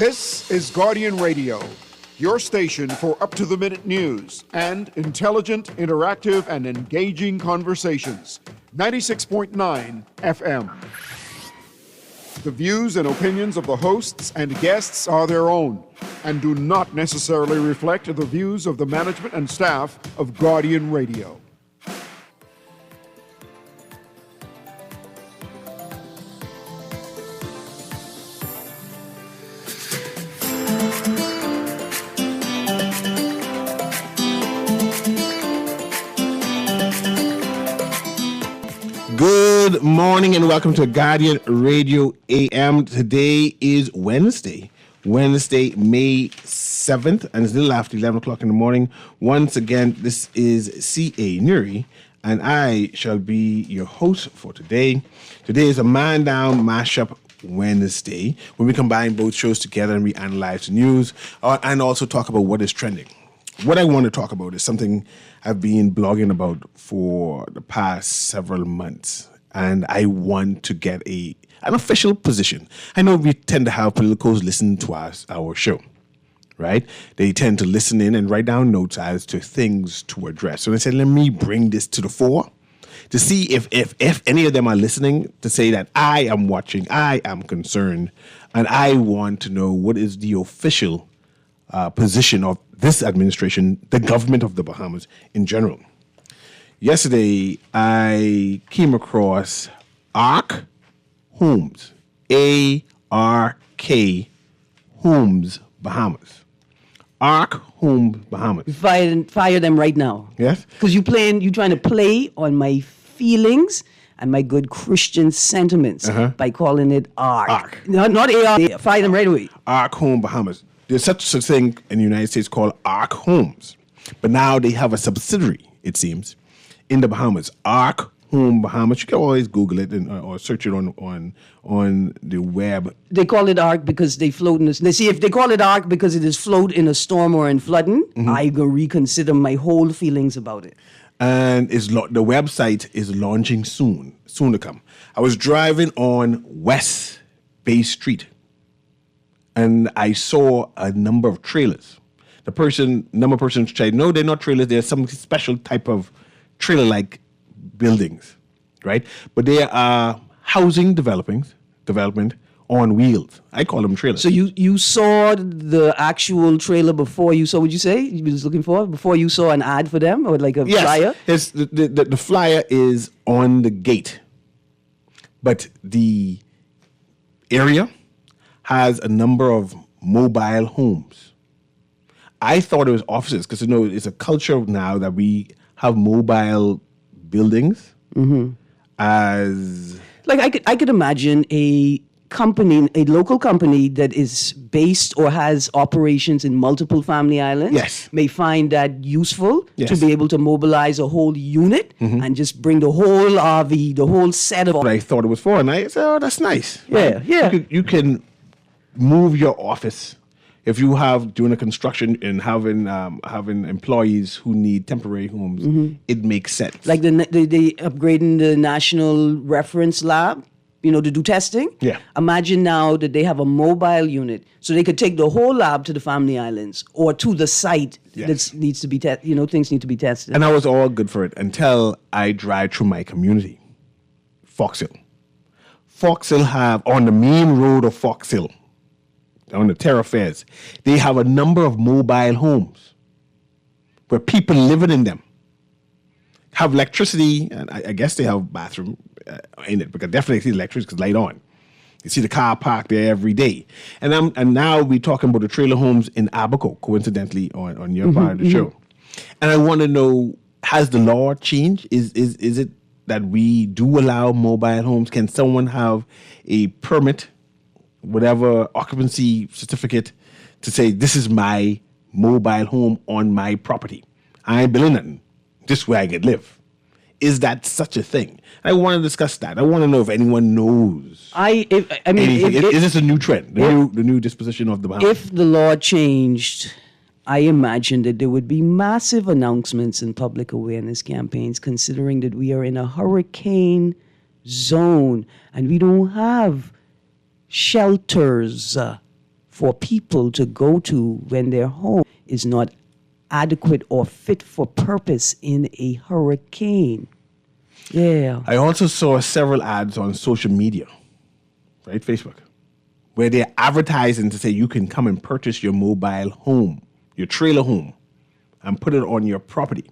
This is Guardian Radio, your station for up-to-the-minute news and intelligent, interactive, and engaging conversations. 96.9 FM. The views and opinions of the hosts and guests are their own and do not necessarily reflect the views of the management and staff of Guardian Radio. Good morning and welcome to Guardian Radio A.M. Today is Wednesday, May 7th, and it's a little after 11 o'clock in the morning. Once again, this is CA Newry, and I shall be your host for today. Today is a Man Down Mashup Wednesday, when we combine both shows together and we analyze the news and also talk about what is trending. What I want to talk about is something I've been blogging about for the past several months, and I want to get an official position. I know we tend to have politicos listen to our show, right? They tend to listen in and write down notes as to things to address. So I said, let me bring this to the fore to see if any of them are listening, to say that I am watching, I am concerned, and I want to know what is the official position of this administration, the government of the Bahamas in general. Yesterday, I came across ARK Homes, A-R-K Homes Bahamas. ARK Homes Bahamas. Fire them right now. Yes? Because you're trying to play on my feelings and my good Christian sentiments by calling it ARK. ARK. Not AR. Fire them right away. ARK Home Bahamas. There's such a thing in the United States called ARK Homes. But now they have a subsidiary, it seems, in the Bahamas. ARK Home Bahamas. You can always Google it or search it on the web. They call it ARK because they float in they see if they call it ARK because it is float in a storm or in flooding, I go reconsider my whole feelings about it. And the website is launching soon to come. I was driving on West Bay Street, and I saw a number of trailers. Number of persons tried, no, they're not trailers. They're some special type of trailer-like buildings, right? But they are housing development on wheels. I call them trailers. So you saw the actual trailer before you saw what you say you was looking for? Before you saw an ad for them or like a flyer? Yes, the flyer is on the gate. But the area has a number of mobile homes. I thought it was offices because, it's a culture now that we have mobile buildings as... Like I could imagine a local company that is based or has operations in multiple family islands may find that useful to be able to mobilize a whole unit and just bring the whole RV, the whole set of... What I thought it was for, and I said, oh, that's nice. Yeah, yeah. You can move your office if you have doing a construction and having employees who need temporary homes. It makes sense. Like they upgrading the National Reference Lab, to do testing. Yeah. Imagine now that they have a mobile unit, so they could take the whole lab to the family islands or to the site that needs to be things need to be tested. And I was all good for it until I drive through my community, Fox Hill. Fox Hill have on the main road of Fox Hill, on the Terrafairs, they have a number of mobile homes where people living in them have electricity, and I guess they have bathroom in it, because definitely see electricity because light on. You see the car parked there every day. And now we're talking about the trailer homes in Abaco, coincidentally, on your part of the show. And I want to know, has the law changed? Is it that we do allow mobile homes? Can someone have a permit, whatever occupancy certificate, to say this is my mobile home on my property? I ain't building nothing. This is where I can live. Is that such a thing? I want to discuss that. I want to know if anyone knows. Is this a new trend? The new disposition of the Bahamas? If the law changed, I imagine that there would be massive announcements and public awareness campaigns, considering that we are in a hurricane zone and we don't have shelters for people to go to when their home is not adequate or fit for purpose in a hurricane. Yeah. I also saw several ads on social media, right, Facebook, where they're advertising to say you can come and purchase your mobile home, your trailer home, and put it on your property.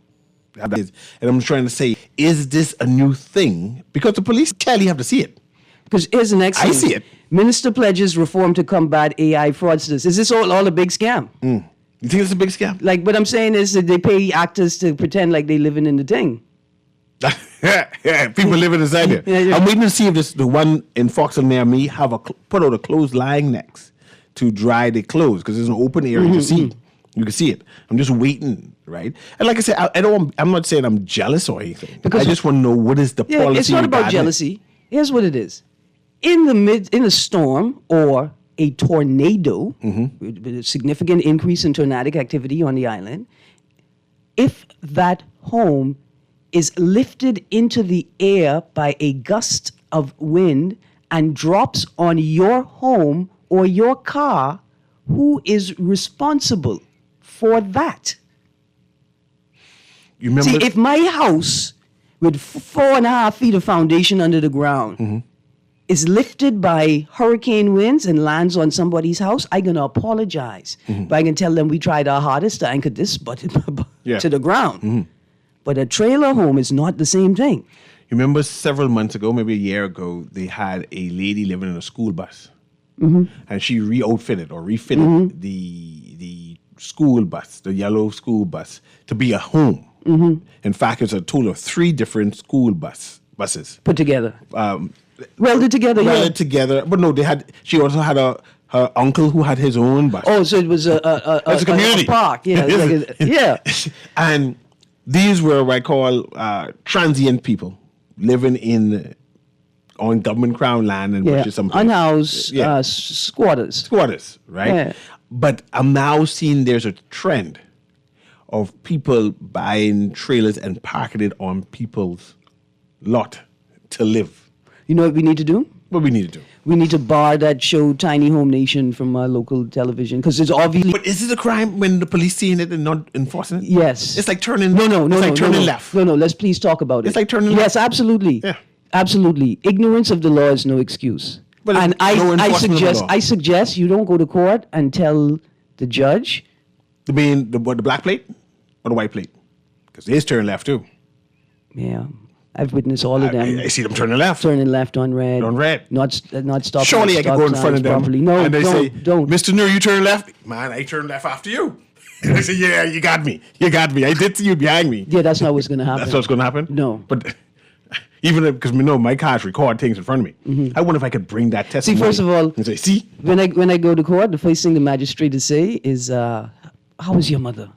And I'm trying to say, is this a new thing? Because the police clearly have to see it. Because here's the next thing. I see it. Minister pledges reform to combat AI fraudsters. Is this all a big scam? You think it's a big scam? Like, what I'm saying is that they pay actors to pretend like they living in the thing. Yeah, people living inside there. Yeah. I'm waiting to see if the one in Foxhill near me have put out a clothes lying next to dry the clothes, because there's an open area to see. You can see it. I'm just waiting, right? And like I said, I'm not saying I'm jealous or anything. Because I just want to know what is the policy. It's not about jealousy. Here's what it is. In a storm or a tornado, with a significant increase in tornadic activity on the island, if that home is lifted into the air by a gust of wind and drops on your home or your car, who is responsible for that? You remember? See, if my house with 4.5 feet of foundation under the ground is lifted by hurricane winds and lands on somebody's house, I'm going to apologize. But I can tell them we tried our hardest to anchor this to the ground. But a trailer home is not the same thing. You remember several months ago, maybe a year ago, they had a lady living in a school bus. And she refitted the school bus, the yellow school bus, to be a home. In fact, it's a total of 3 different school buses. Put together. Welded together, Welded together. But no, she also had her uncle who had his own bus. Oh, so it was a community. A park. Yeah. And these were what I call transient people living on government crown land and bushes someplace. Unhoused squatters. Squatters, right? Yeah. But I'm now seeing there's a trend of people buying trailers and parking it on people's lot to live. You know what we need to do? What we need to do? We need to bar that show Tiny Home Nation from our local television, because it's obviously... But is it a crime when the police seeing it and not enforcing it? Yes. It's like turning... No, turning left. No, let's please talk about it. It's like turning left. Yes, absolutely. Yeah. Absolutely. Ignorance of the law is no excuse. But and I suggest you don't go to court and tell the judge... You mean the black plate or the white plate? Because they turn left too. Yeah. I've witnessed all of them. I see them turning left. Turning left on red. On red. Not stopping. Surely I can go in front of them. Properly. No, and they don't. Mr. Newry, you turn left. Man, I turn left after you. And I say, yeah, you got me. I did see you behind me. Yeah, that's not what's going to happen. That's what's going to happen? No. But even because my cars record things in front of me. I wonder if I could bring that testimony. See, first of all, and say, see? When I go to court, the first thing the magistrate will say is, how is your mother?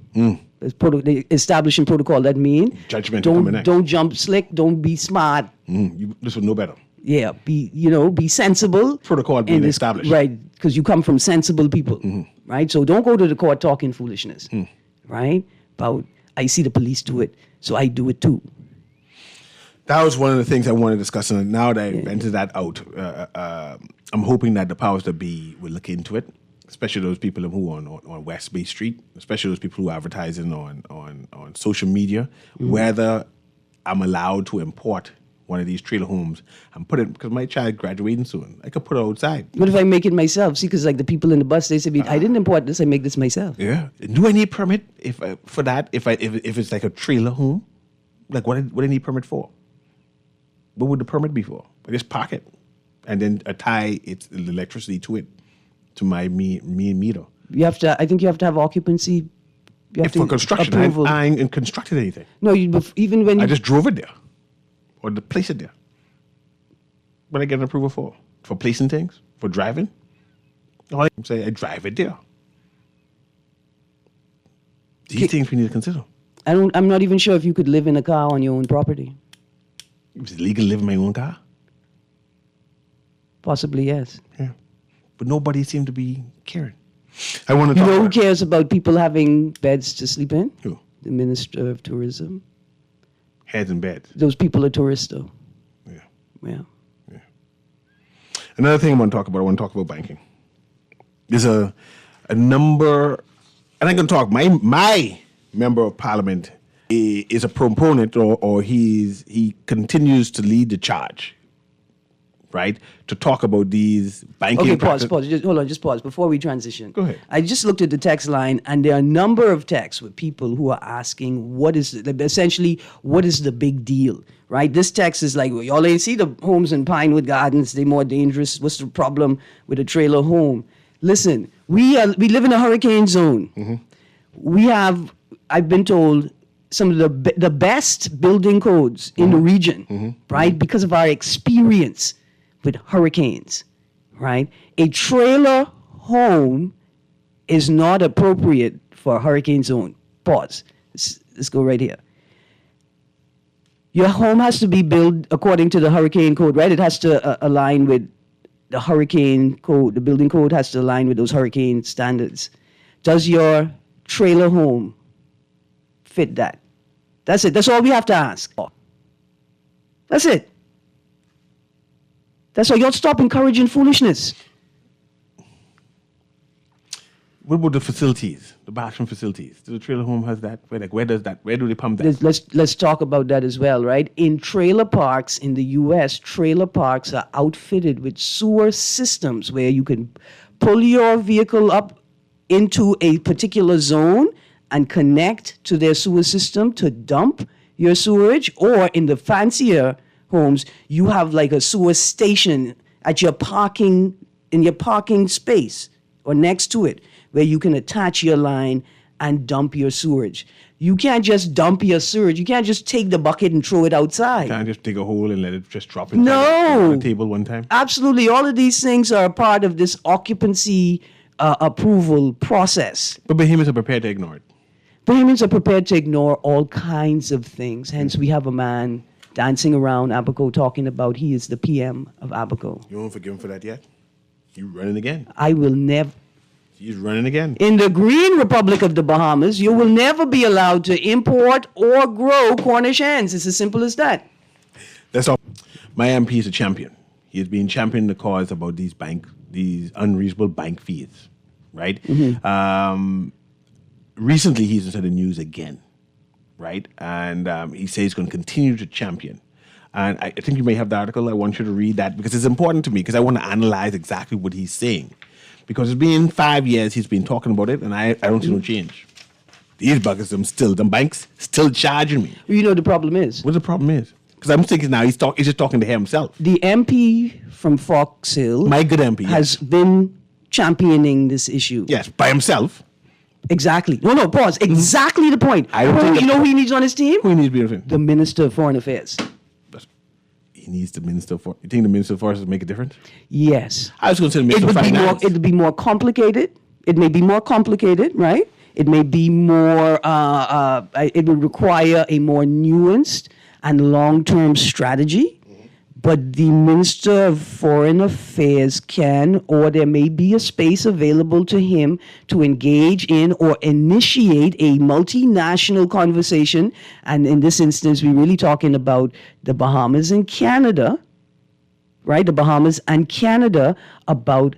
Establishing protocol. That means don't jump slick. Don't be smart. This would know better. Yeah, be sensible. Protocol being established, right? Because you come from sensible people, right? So don't go to the court talking foolishness, right? About I see the police do it, so I do it too. That was one of the things I wanted to discuss, and now that I've entered that out, I'm hoping that the powers that be will look into it. Especially those people who are on West Bay Street, especially those people who are advertising on social media, whether I'm allowed to import one of these trailer homes and put it, because my child graduating soon, I could put it outside. What if I make it myself? See, because like the people in the bus, they say, I didn't import this, I make this myself. Yeah. Do I need a permit for that? If it's like a trailer home? Like what I need permit for? What would the permit be for? I just park it and then tie the electricity to it. To my meter. I think you have to have occupancy. For construction, I ain't constructed anything. No, even when I just drove it there, or to place it there. What I get an approval for placing things, for driving. All I can say, I drive it there. These things we need to consider. I'm not even sure if you could live in a car on your own property. Is it legal to live in my own car? Possibly, yes. Yeah. But nobody seemed to be caring. I want to talk. You know who cares about people having beds to sleep in? Who? The Minister of Tourism. Heads in beds. Those people are tourists, though. Yeah. Another thing I want to talk about banking. there's a number, and I'm going to talk. My member of parliament is a proponent, or he continues to lead the charge, right, to talk about these banking. Okay, pause. Just pause before we transition. Go ahead. I just looked at the text line, and there are a number of texts with people who are asking, what is the big deal, right? This text is like, well, y'all ain't see the homes in Pinewood Gardens. They're more dangerous. What's the problem with a trailer home? Listen, we live in a hurricane zone. Mm-hmm. We have, I've been told, some of the best building codes in the region, right? Because of our experience with hurricanes, right? A trailer home is not appropriate for a hurricane zone. Pause. Let's go right here. Your home has to be built according to the hurricane code, right? It has to align with the hurricane code. The building code has to align with those hurricane standards. Does your trailer home fit that? That's it. That's all we have to ask. That's it. That's why you don't stop encouraging foolishness. What about the facilities, the bathroom facilities? Do the trailer home has that? Where do they pump that? Let's talk about that as well, right? In trailer parks in the U.S., trailer parks are outfitted with sewer systems where you can pull your vehicle up into a particular zone and connect to their sewer system to dump your sewage, or in the fancier homes, you have like a sewer station at your parking space or next to it, where you can attach your line and dump your sewage. You can't just dump your sewage. You can't just take the bucket and throw it outside. You can't just dig a hole and let it just drop inside the table one time. Absolutely. All of these things are a part of this occupancy approval process. But Bahamians are prepared to ignore it. Bahamians are prepared to ignore all kinds of things. Hence, we have a man dancing around Abaco talking about he is the PM of Abaco. You won't forgive him for that yet? You're running again. I will never. He's running again. In the Green Republic of the Bahamas, you will never be allowed to import or grow Cornish hens. It's as simple as that. That's all. My MP is a champion. He has been championing the cause about these unreasonable bank fees, right? Mm-hmm. Recently, he's into the news again, right? And he says he's going to continue to champion. And I think you may have the article. I want you to read that because it's important to me, because I want to analyze exactly what he's saying. Because it's been 5 years he's been talking about it, and I don't see no change. These buggers, them banks still charging me. You know what the problem is? What the problem is? Because I'm thinking now he's just talking to himself. The MP from Fox Hill, my good MP, has been championing this issue. Yes, by himself. Exactly. No, pause. Exactly the point. I don't think you know who he needs on his team? Who he needs to be on his team? The Minister of Foreign Affairs. He needs the Minister for. You think the Minister of Foreign will make a difference? Yes. I was going to say the Minister of Finance. It would be more complicated. It may be more complicated, right? It may be more. It would require a more nuanced and long-term strategy. But the Minister of Foreign Affairs can, or there may be a space available to him to engage in or initiate a multinational conversation. And in this instance, we're really talking about the Bahamas and Canada, right? The Bahamas and Canada about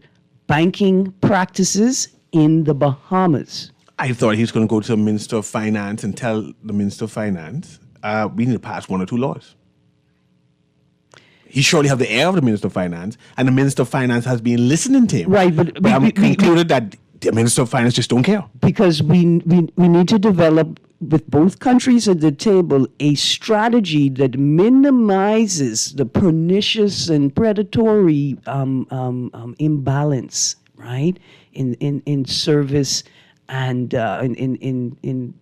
banking practices in the Bahamas. I thought he was going to go to the Minister of Finance and tell the Minister of Finance, we need to pass 1 or 2 laws. He surely have the air of the Minister of Finance, and the Minister of Finance has been listening to him. Right, but I'm concluded that the Minister of Finance just don't care. Because we need to develop, with both countries at the table, a strategy that minimizes the pernicious and predatory imbalance, right, in service and in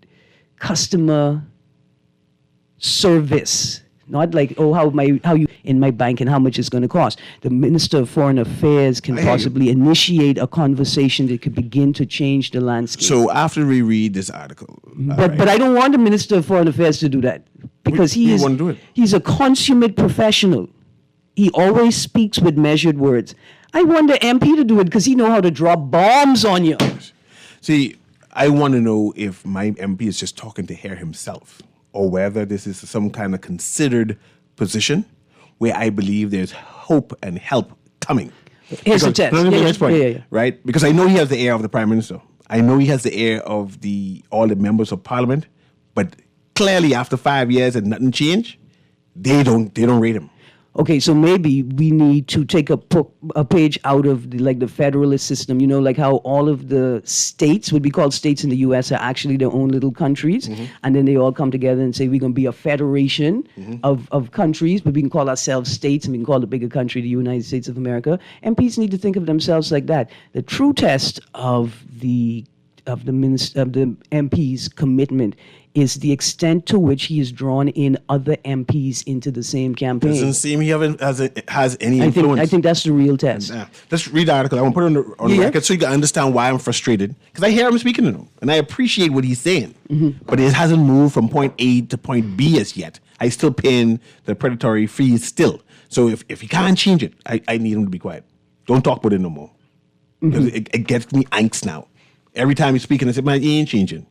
customer service. Not like, how you in my bank and how much it's going to cost. The Minister of Foreign Affairs can possibly initiate a conversation that could begin to change the landscape. So after we read this article, but I don't want the Minister of Foreign Affairs to do that, because he's a consummate professional. He always speaks with measured words. I want the MP to do it because he knows how to drop bombs on you. See, I want to know if my MP is just talking to hear himself, or whether this is some kind of considered position where I believe there's hope and help coming. Here's the test. Right? Because I know he has the air of the Prime Minister. I know he has the air of all the members of Parliament. But clearly, after 5 years and nothing changed, they don't rate him. Okay, so maybe we need to take a page out of the federalist system, like how all of the states, would be called states in the U.S., are actually their own little countries. Mm-hmm. And then they all come together and say, we're going to be a federation of countries, but we can call ourselves states, and we can call the bigger country the United States of America. MPs need to think of themselves like that. The true test of the MP's commitment is the extent to which he has drawn in other MPs into the same campaign. Doesn't seem he has any influence. I think that's the real test. Let's read the article. I want to put it on the record so you can understand why I'm frustrated. Because I hear him speaking to him, and I appreciate what he's saying. Mm-hmm. But it hasn't moved from point A to point B as yet. I still paying the predatory fees still. So if he can't change it, I need him to be quiet. Don't talk about it no more. Mm-hmm. It gets me angst now. Every time he's speaking, I say, man, he ain't changing.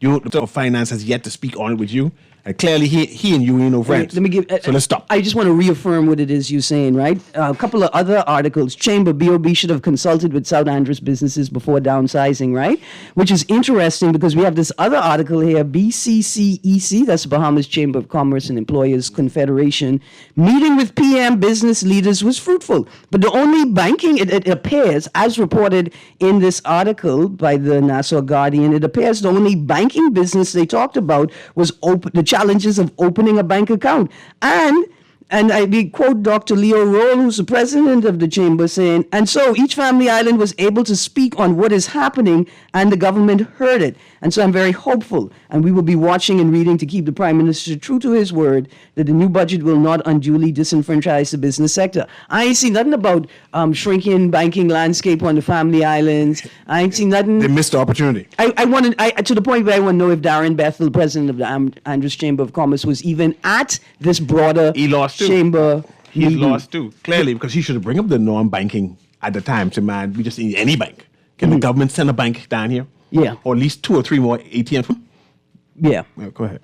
The Minister of Finance has yet to speak on it with you. And clearly, he and you ain't no friends. So let's stop. I just want to reaffirm what it is you're saying, right? A couple of other articles. Chamber BOB should have consulted with South Andros businesses before downsizing, right? Which is interesting because we have this other article here, BCCEC, that's Bahamas Chamber of Commerce and Employers Confederation, meeting with PM business leaders was fruitful. But the only banking, it appears, as reported in this article by the Nassau Guardian, it appears the only banking business they talked about was the challenges of opening a bank account. And I quote Dr. Leo Roll, who's the president of the chamber, saying, and so each family island was able to speak on what is happening, and the government heard it. And so I'm very hopeful, and we will be watching and reading to keep the Prime Minister true to his word that the new budget will not unduly disenfranchise the business sector. I ain't seen nothing about shrinking banking landscape on the family islands. I ain't seen nothing. They missed the opportunity. I wanted to the point where I want to know if Darren Bethel, president of the Andros Chamber of Commerce, was even at this broader chamber. He lost too, clearly, because he should have bring up the non-banking at the time. So, man, we just need any bank. Can the government send a bank down here? Yeah. Or at least 2 or 3 more ATMs? Yeah. Go ahead.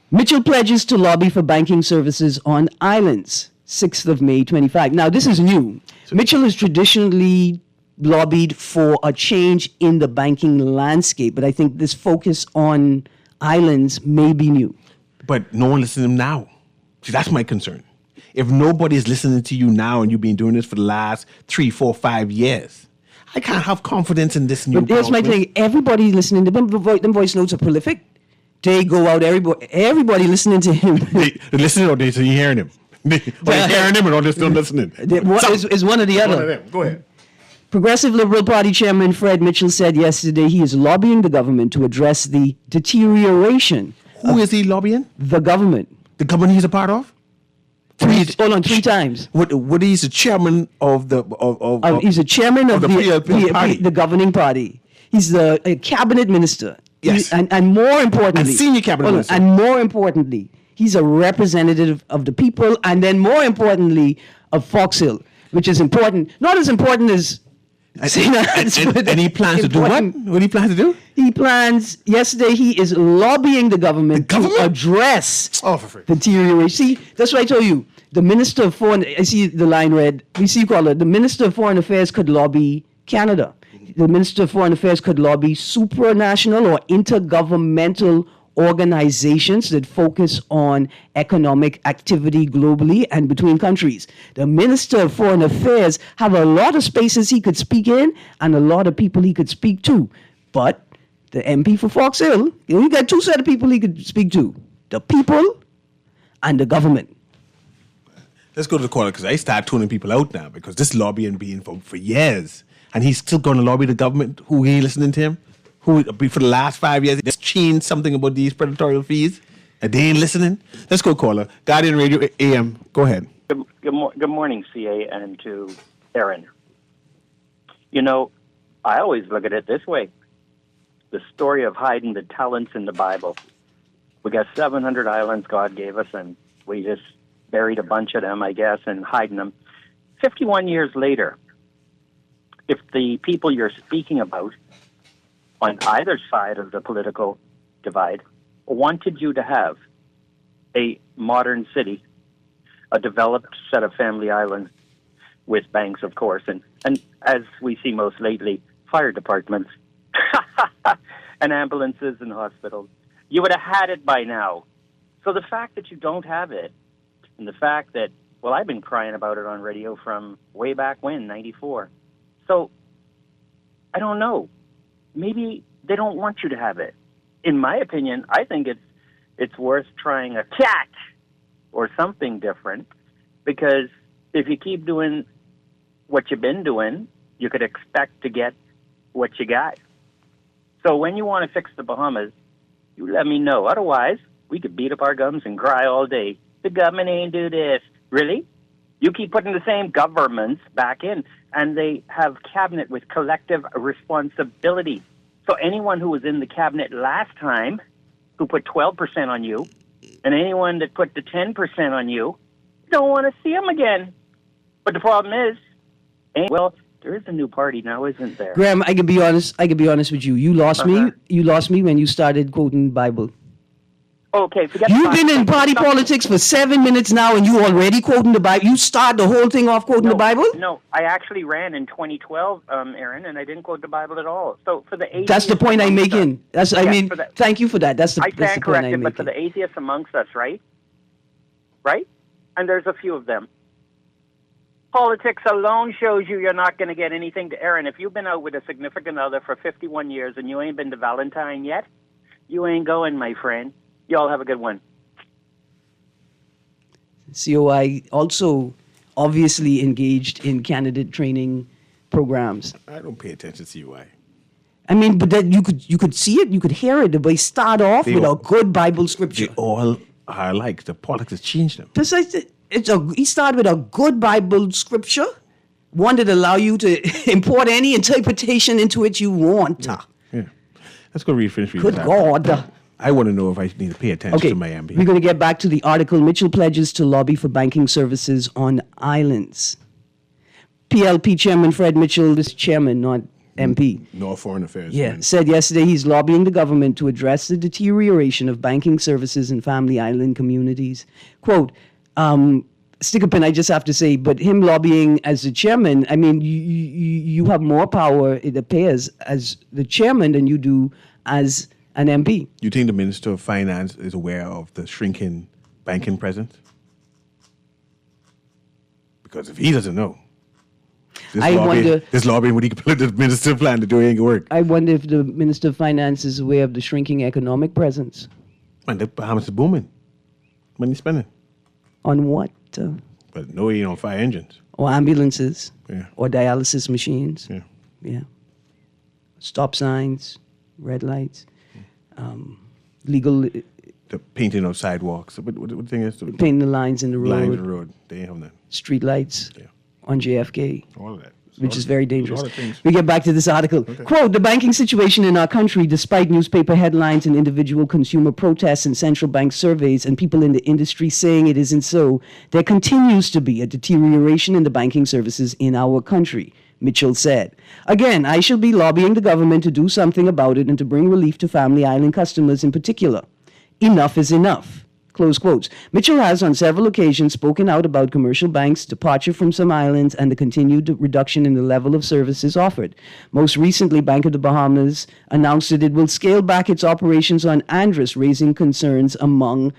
Mitchell pledges to lobby for banking services on islands, 6th of May, 25. Now, this is new. Mitchell has traditionally lobbied for a change in the banking landscape, but I think this focus on islands may be new. But no one listens to him now. See, that's my concern. If nobody's listening to you now and you've been doing this for the last 3, 4, 5 years, I can't have confidence in this new. But here's my thing: everybody listening to them voice notes are prolific. They go out. Everybody listening to him. They listening or they hearing him. They hearing him or they're still listening. Is one or the other. One of them. Go ahead. Progressive Liberal Party Chairman Fred Mitchell said yesterday he is lobbying the government to address the deterioration. Who is he lobbying? The government. The government he's a part of? 3 times. What he's the chairman of the he's the chairman of the governing party. He's a cabinet minister. Yes. And more importantly, and senior cabinet minister. And more importantly, he's a representative of the people, and then more importantly, of Fox Hill, which is important. Not as important as and he plans to do what? What do he plan to do? Yesterday he is lobbying the government to address deterioration. See, that's what I told you. The Minister of Foreign, I see the line read, we see you call it, the Minister of Foreign Affairs could lobby Canada. The Minister of Foreign Affairs could lobby supranational or intergovernmental organizations that focus on economic activity globally and between countries. The Minister of Foreign Affairs have a lot of spaces he could speak in and a lot of people he could speak to. But the MP for Fox Hill, he got 2 sets of people he could speak to. The people and the government. Let's go to the caller because I start tuning people out now because this lobbying being for years. And he's still going to lobby the government who ain't listening to him. Who for the last 5 years just changed something about these predatory fees and they ain't listening. Let's go, caller. Guardian Radio A.M. Go ahead. Good morning, CA, and to Aaron. You know, I always look at it this way. The story of hiding the talents in the Bible. We got 700 islands God gave us, and we just buried a bunch of them, I guess, and hiding them. 51 years later, if the people you're speaking about on either side of the political divide wanted you to have a modern city, a developed set of family islands with banks, of course, and as we see most lately, fire departments and ambulances and hospitals. You would have had it by now. So the fact that you don't have it, and the fact that, well, I've been crying about it on radio from way back when, 94. So I don't know. Maybe they don't want you to have it. In my opinion, I think it's worth trying a cat or something different, because if you keep doing what you've been doing, you could expect to get what you got. So when you want to fix the Bahamas, you let me know. Otherwise, we could beat up our gums and cry all day. The government ain't do this. Really? You keep putting the same governments back in, and they have cabinet with collective responsibility. So anyone who was in the cabinet last time who put 12% on you, and anyone that put the 10% on you, don't want to see them again. But the problem is, well, there is a new party now, isn't there? Graham, I can be honest with you. You lost me. You lost me when you started quoting Bible. Okay, forget. You've been in party politics for 7 minutes now, and you already quoting the Bible. You start the whole thing off quoting the Bible? No, I actually ran in 2012, Aaron, and I didn't quote the Bible at all. So for the atheists, that's the point I'm making. Thank you for that. That's the point I'm making. But for the atheists amongst us, right? Right? And there's a few of them. Politics alone shows you're not going to get anything to Aaron. If you've been out with a significant other for 51 years and you ain't been to Valentine yet, you ain't going, my friend. Y'all have a good one. COI also obviously engaged in candidate training programs. I don't pay attention to COI. I mean, but that you could see it, you could hear it. They start off with a good Bible scripture. They all are like the politics has changed them. Precisely. He started with a good Bible scripture, one that allow you to import any interpretation into it you want. Yeah. Let's go finish reading. Good God. I want to know if I need to pay attention to Miami. We're going to get back to the article. Mitchell pledges to lobby for banking services on islands. PLP Chairman Fred Mitchell, this chairman, not MP. No foreign affairs. Yeah, said yesterday he's lobbying the government to address the deterioration of banking services in family island communities. Quote, stick a pin, I just have to say, but him lobbying as the chairman, I mean, you have more power, it appears, as the chairman than you do as an MP. You think the Minister of Finance is aware of the shrinking banking presence? Because if he doesn't know, this lobbying would he put the Minister plan to do any work? I wonder if the Minister of Finance is aware of the shrinking economic presence. And the Bahamas is booming. Money spending. On what? But no, on fire engines. Or ambulances. Yeah. Or dialysis machines. Yeah. Stop signs, red lights. Legal. The painting of sidewalks. What the thing is? Painting the lines in the road. Lines in the road. They have that. Street lights on JFK. All of that. Which is very dangerous. We get back to this article. Okay. Quote, the banking situation in our country, despite newspaper headlines and individual consumer protests and central bank surveys and people in the industry saying it isn't so, there continues to be a deterioration in the banking services in our country, Mitchell said. Again, I shall be lobbying the government to do something about it and to bring relief to family island customers in particular. Enough is enough. Close quotes. Mitchell has on several occasions spoken out about commercial banks' departure from some islands and the continued reduction in the level of services offered. Most recently, Bank of the Bahamas announced that it will scale back its operations on Andros, raising concerns among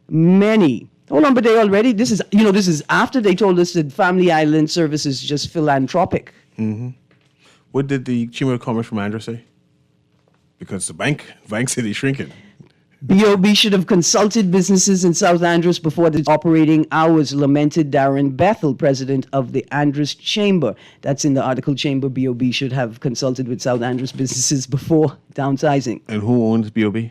many. Hold on, but this is after they told us that Family Island service is just philanthropic. Mm-hmm. What did the Chamber of Commerce from Andros say? Because the bank said he's shrinking. BOB should have consulted businesses in South Andros before the operating hours, lamented Darren Bethel, president of the Andros Chamber. That's in the article. Chamber BOB should have consulted with South Andros businesses before downsizing. And who owns BOB?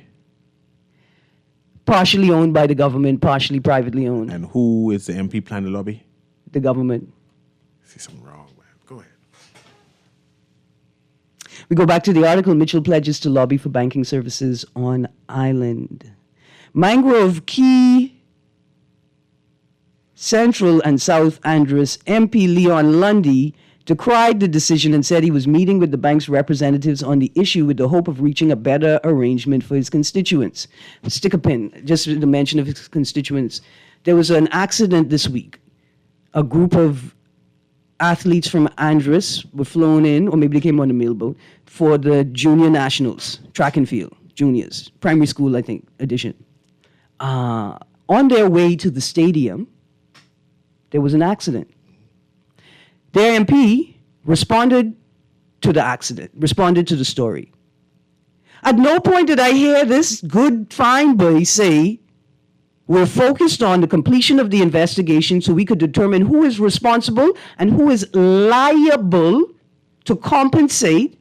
Partially owned by the government, partially privately owned. And who is the MP plan to lobby? The government. I see something wrong, man. Go ahead. We go back to the article. Mitchell pledges to lobby for banking services on island. Mangrove Key, Central and South Andros MP Leon Lundy decried the decision and said he was meeting with the bank's representatives on the issue with the hope of reaching a better arrangement for his constituents. Stick a pin, just the mention of his constituents. There was an accident this week. A group of athletes from Andros were flown in, or maybe they came on a mailboat, for the junior nationals, track and field, juniors, primary school, I think, edition. On their way to the stadium, there was an accident. Their MP responded to the accident, responded to the story. At no point did I hear this good, fine boy say, we're focused on the completion of the investigation so we could determine who is responsible and who is liable to compensate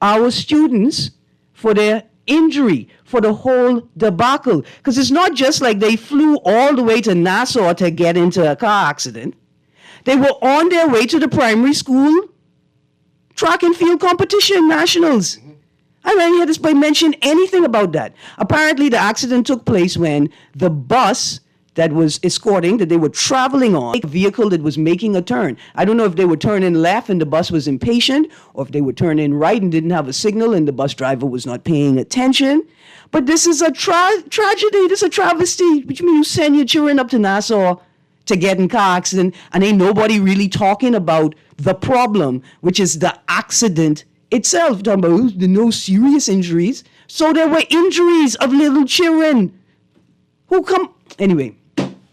our students for their injury, for the whole debacle. Because it's not just like they flew all the way to Nassau to get into a car accident. They were on their way to the primary school track and field competition, nationals. I didn't hear this boy mention anything about that. Apparently, the accident took place when the bus that was escorting, that they were traveling on, a vehicle that was making a turn. I don't know if they were turning left and the bus was impatient, or if they were turning right and didn't have a signal and the bus driver was not paying attention. But this is a tragedy. This is a travesty. Which means you send your children up to Nassau to get in car accident, and ain't nobody really talking about the problem, which is the accident itself. Talking about no serious injuries. So there were injuries of little children who come. Anyway,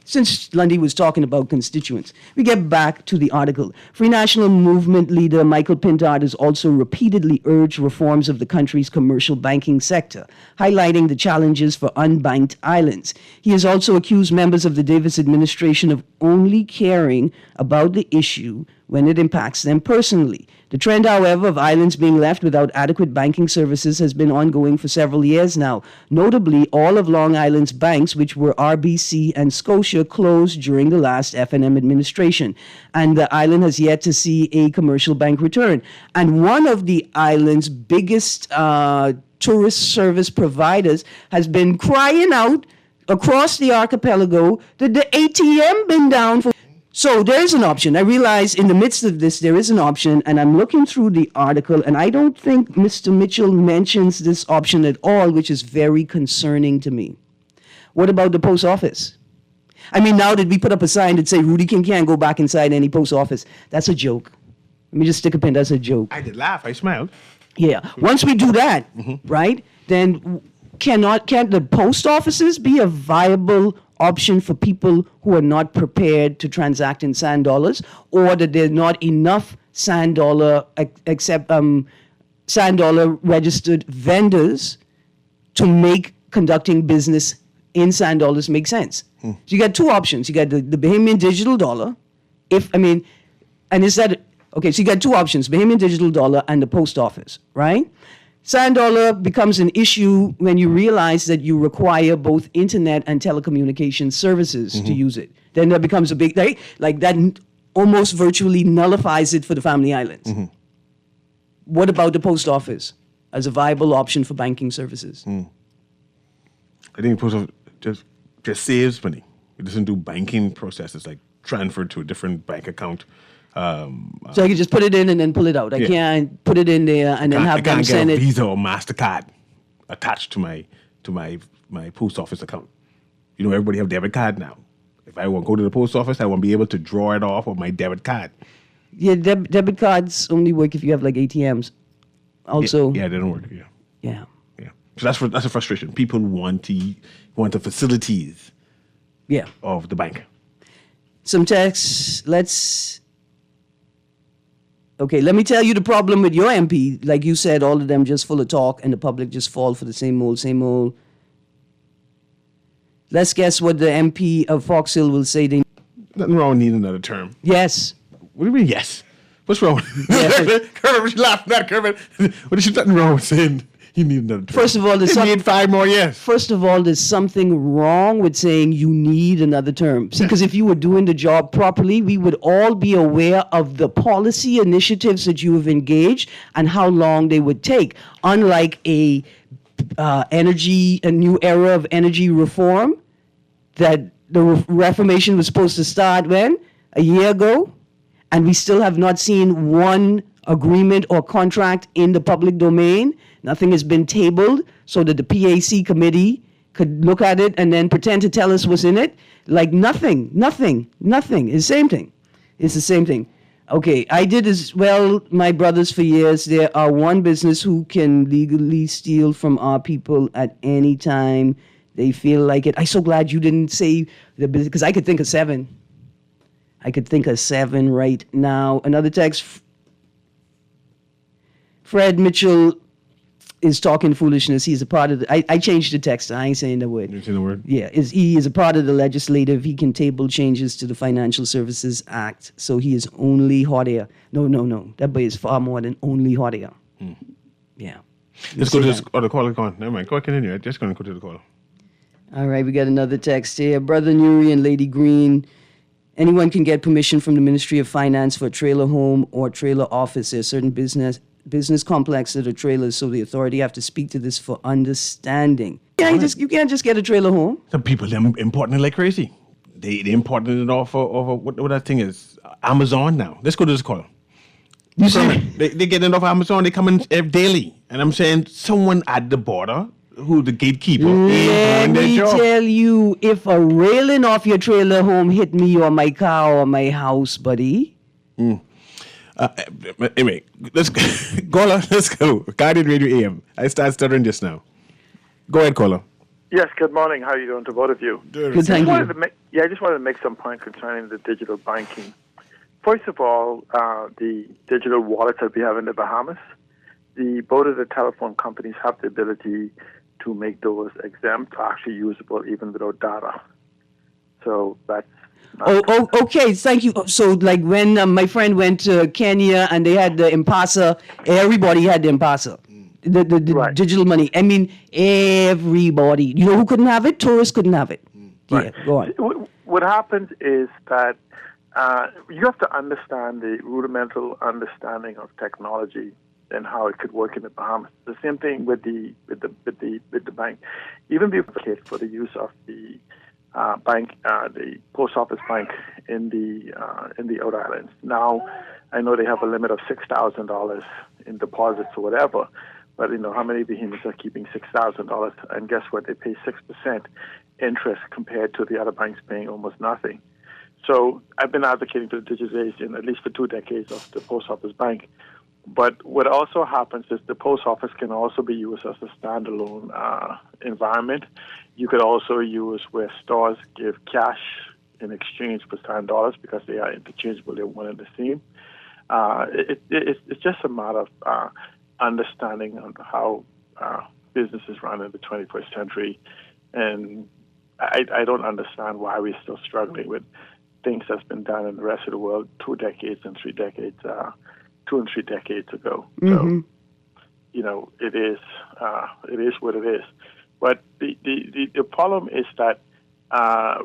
since Lundy was talking about constituents, we get back to the article. Free National Movement leader Michael Pintard has also repeatedly urged reforms of the country's commercial banking sector, highlighting the challenges for unbanked islands. He has also accused members of the Davis administration of only caring about the issue when it impacts them personally. The trend, however, of islands being left without adequate banking services has been ongoing for several years now. Notably, all of Long Island's banks, which were RBC and Scotia, closed during the last F&M administration, and the island has yet to see a commercial bank return. And one of the island's biggest tourist service providers has been crying out across the archipelago that the ATM been down for. So there is an option. I realize in the midst of this, there is an option, and I'm looking through the article, and I don't think Mr. Mitchell mentions this option at all, which is very concerning to me. What about the post office? I mean, now that we put up a sign that say Rudy King can't go back inside any post office, that's a joke. Let me just stick a pin, that's a joke. I did laugh, I smiled. Yeah. Once we do that, right, then can the post offices be a viable option for people who are not prepared to transact in sand dollars, or that there are not enough sand dollar registered vendors to make conducting business in sand dollars make sense? So you got two options. You got the Bahamian digital dollar, so you got two options, Bahamian digital dollar and the post office, right? Sand dollar becomes an issue when you realize that you require both internet and telecommunication services to use it. Then that becomes a big thing. Like that almost virtually nullifies it for the Family Islands. What about the post office as a viable option for banking services? I think the post office just saves money. It doesn't do banking processes like transfer to a different bank account. So I can just put it in and then pull it out. I can't put it in there and then have them send it. I can't get a Visa or MasterCard attached to my post office account. You know, everybody have debit card now. If I want to go to the post office, I want to be able to draw it off of my debit card. Yeah, debit cards only work if you have like ATMs. Also, yeah, they don't work. Yeah. So that's a frustration. People want the facilities. Yeah. Of the bank. Some texts. Okay, let me tell you the problem with your MP. Like you said, all of them just full of talk and the public just fall for the same old. Let's guess what the MP of Fox Hill will say. Nothing wrong with needing another term. Yes. What do you mean, yes? What's wrong? Yeah. Kermit, you laughing at Kermit. What is nothing wrong with saying you need another term? First of all, you need 5 more years. First of all, there's something wrong with saying you need another term. See, because if you were doing the job properly, we would all be aware of the policy initiatives that you have engaged and how long they would take. Unlike a new era of energy reform, that the reformation was supposed to start when? A year ago? And we still have not seen one agreement or contract in the public domain. Nothing has been tabled so that the PAC committee could look at it and then pretend to tell us what's in it. Like nothing. It's the same thing. Okay, I did as well, my brothers, for years. There are one business who can legally steal from our people at any time they feel like it. I'm so glad you didn't say the business, because I could think of 7. I could think of 7 right now. Another text. Fred Mitchell is talking foolishness. He's a part of the... I changed the text. I ain't saying the word. You're saying the word? Yeah. He is a part of the legislative. He can table changes to the Financial Services Act. So he is only hot air. No. That boy is far more than only hot air. Yeah. Let's go to the caller. Go on. Never mind. Go ahead, continue. I'm just going to go to the caller. All right. We got another text here. Brother Newry and Lady Green. Anyone can get permission from the Ministry of Finance for a trailer home or trailer office. There's certain business complex that are trailers, so the authority have to speak to this for understanding. You can't just get a trailer home. Some people, they're importing it like crazy. They importing it off of what that thing is, Amazon now. Let's go to this caller. You see, they get it off Amazon. They come in daily, and I'm saying someone at the border, who the gatekeeper, Let me tell you, if a railing off your trailer home hit me or my car or my house, buddy. Anyway, let's go. Guardian Radio A.M. I started stuttering just now. Go ahead, caller. Yes, good morning. How are you doing to both of you? Good, thank you. I just wanted to make some point concerning the digital banking. First of all, the digital wallets that we have in the Bahamas, both of the telephone companies have the ability to make those exempt, actually usable even without data. So that's... Okay, thank you. So, like when my friend went to Kenya and they had the M-Pesa, everybody had the M-Pesa, the right. digital money. I mean, everybody. You know who couldn't have it? Tourists couldn't have it. Right. Yeah, go on. What happens is that you have to understand the rudimental understanding of technology and how it could work in the Bahamas. The same thing with the bank. Even before for the use of the bank, the post office bank in the outer islands. Now, I know they have a limit of $6,000 in deposits or whatever, but how many behemoths are keeping $6,000? And guess what? They pay 6% interest compared to the other banks paying almost nothing. So I've been advocating for the digitization at least for 2 decades of the post office bank. But what also happens is the post office can also be used as a standalone environment. You could also use where stores give cash in exchange for $10 because they are interchangeable. They're one and the same. It's just a matter of understanding on how businesses run in the 21st century. And I don't understand why we're still struggling with things that's been done in the rest of the world 2 decades and 3 decades 2 and 3 decades ago. Mm-hmm. So, it is what it is. But the problem is that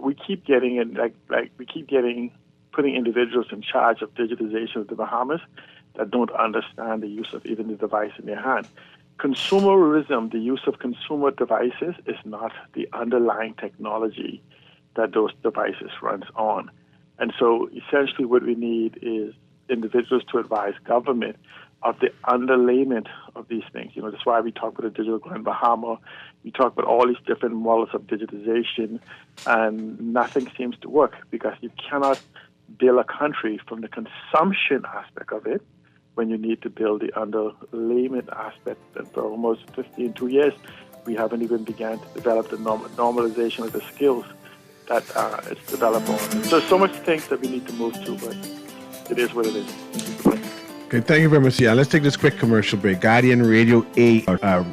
we keep getting putting individuals in charge of digitization of the Bahamas that don't understand the use of even the device in their hand. Consumerism, the use of consumer devices, is not the underlying technology that those devices runs on. And so essentially what we need is individuals to advise government of the underlayment of these things. That's why we talk about the Digital Grand Bahama. We talk about all these different models of digitization, and nothing seems to work because you cannot build a country from the consumption aspect of it when you need to build the underlayment aspect. And for almost 2 years, we haven't even begun to develop the normalization of the skills that it's developed on. So there's so much things that we need to move to, but it is what it is. Okay, thank you very much. Yeah, let's take this quick commercial break. Guardian Radio A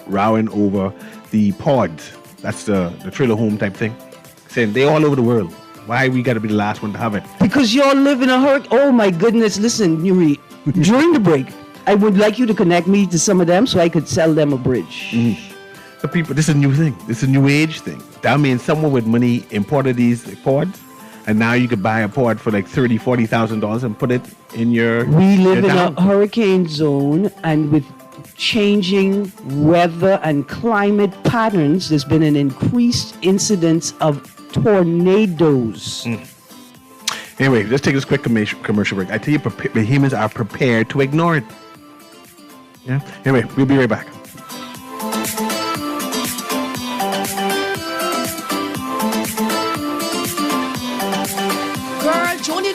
rowing over the pods. That's the trailer home type thing. Saying they all over the world. Why we got to be the last one to have it? Because y'all live in a hurricane. Oh my goodness! Listen, Newry. During the break, I would like you to connect me to some of them so I could sell them a bridge. Mm-hmm. The people, this is a new thing. This is a new age thing. That means someone with money imported these pods. And now you could buy a pod for like $30,000, $40,000 and put it in your. We live in a hurricane zone, and with changing weather and climate patterns, there's been an increased incidence of tornadoes. Anyway, let's take this quick commercial break. I tell you, behemoths are prepared to ignore it. Yeah. Anyway, we'll be right back.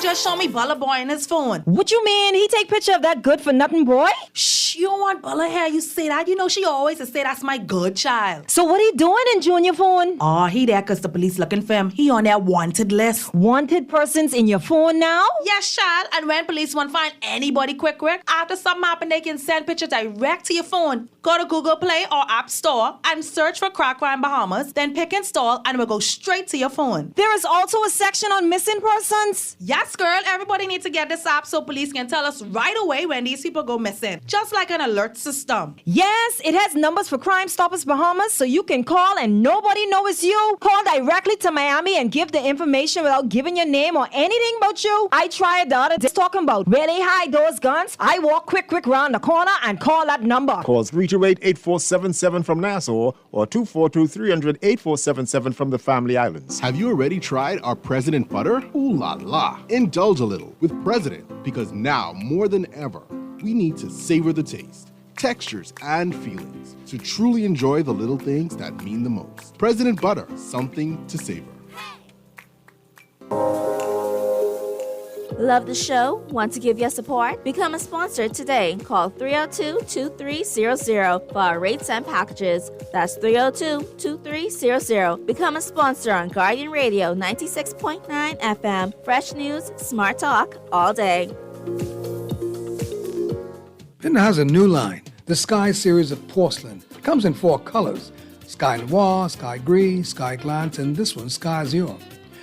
just showed me Bella Boy in his phone. What you mean? He take picture of that good-for-nothing boy? Shh, you don't want Bella here. You say that. You know she always say that's my good child. So what he doing in Junior phone? Oh, he there because the police looking for him. He on their wanted list. Wanted persons in your phone now? Yes, child. And when police want to find anybody quick, after something happen, they can send picture direct to your phone. Go to Google Play or App Store and search for Crack Crime Bahamas, then pick install and it will go straight to your phone. There is also a section on missing persons? Yes, girl. Everybody needs to get this app so police can tell us right away when these people go missing. Just like an alert system. Yes, it has numbers for Crime Stoppers Bahamas so you can call and nobody knows it's you. Call directly to Miami and give the information without giving your name or anything about you. I tried the other day talking about where they hide those guns. I walk quick round the corner and call that number. Call 328-8477 from Nassau or 242-300-8477 from the Family Islands. Have you already tried our President Butter? Ooh la la. Indulge a little with President, because now more than ever, we need to savor the taste, textures, and feelings to truly enjoy the little things that mean the most. President Butter, something to savor. Love the show? Want to give your support? Become a sponsor today. Call 302-2300 for our rates and packages. That's 302-2300. Become a sponsor on Guardian Radio 96.9 FM. Fresh news, smart talk, all day. It has a new line, the Sky series of porcelain. It comes in 4 colors: Sky Noir, Sky Gris, Sky Glance, and this one, Sky Azure.